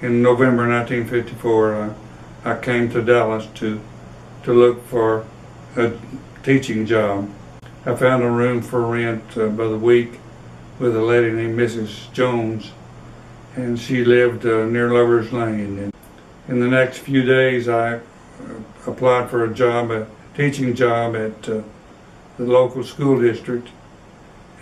in November 1954, I came to Dallas to look for a teaching job. I found a room for rent by the week with a lady named Mrs. Jones, and she lived near Lover's Lane. And in the next few days, I applied for a teaching job at the local school district,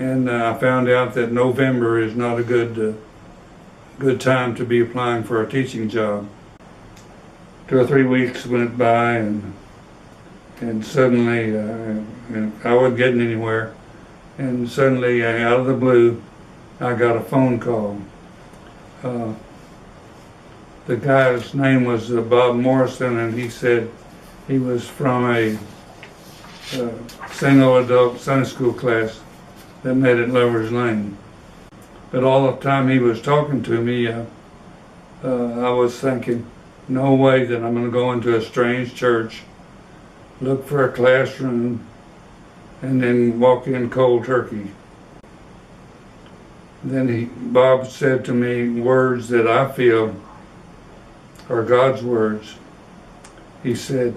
and I found out that November is not a good time to be applying for a teaching job. 2 or 3 weeks went by, and suddenly I wasn't getting anywhere, and suddenly out of the blue I got a phone call. The guy's name was Bob Morrison, and he said he was from a single adult Sunday school class that met at Lover's Lane. But all the time he was talking to me, I was thinking, no way that I'm going to go into a strange church, look for a classroom, and then walk in cold turkey. Then Bob said to me words that I feel are God's words. He said,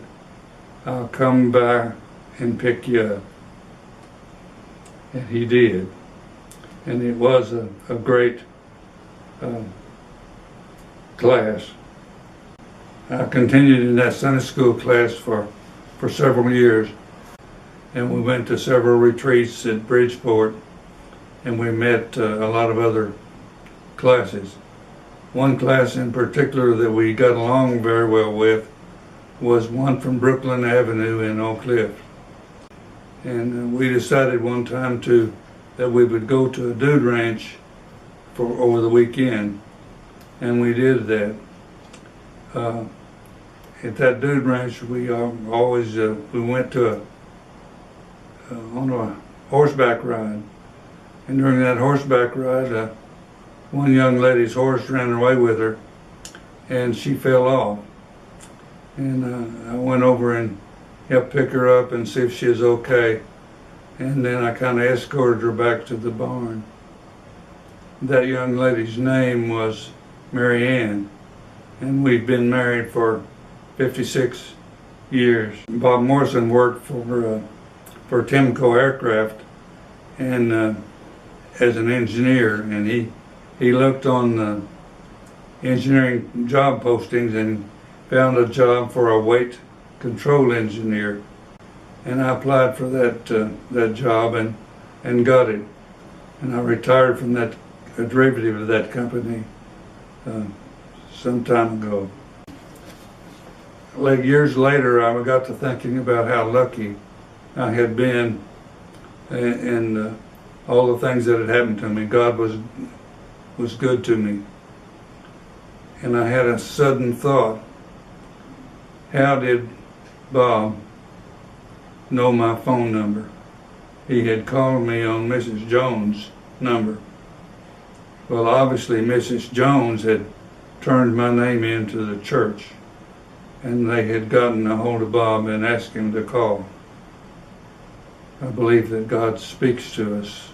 I'll come by and pick you up. And he did. And it was a great class. I continued in that Sunday school class for several years, and we went to several retreats at Bridgeport, and we met a lot of other classes. One class in particular that we got along very well with was one from Brooklyn Avenue in Oak Cliff. And we decided one time that we would go to a dude ranch over the weekend, and we did that. At that dude ranch, we went to on a horseback ride, and during that horseback ride, one young lady's horse ran away with her, and she fell off. And I went over and helped pick her up and see if she was okay. And then I kind of escorted her back to the barn. That young lady's name was Mary Ann, and we'd been married for 56 years. Bob Morrison worked for Timco Aircraft and as an engineer, and he looked on the engineering job postings and found a job for a weight control engineer, and I applied for that job and got it, and I retired from that derivative of that company some time ago. Like years later, I got to thinking about how lucky I had been and all the things that had happened to me. God was good to me. And I had a sudden thought, how did Bob know my phone number? He had called me on Mrs. Jones' number. Well, obviously Mrs. Jones had turned my name into the church, and they had gotten a hold of Bob and asked him to call. I believe that God speaks to us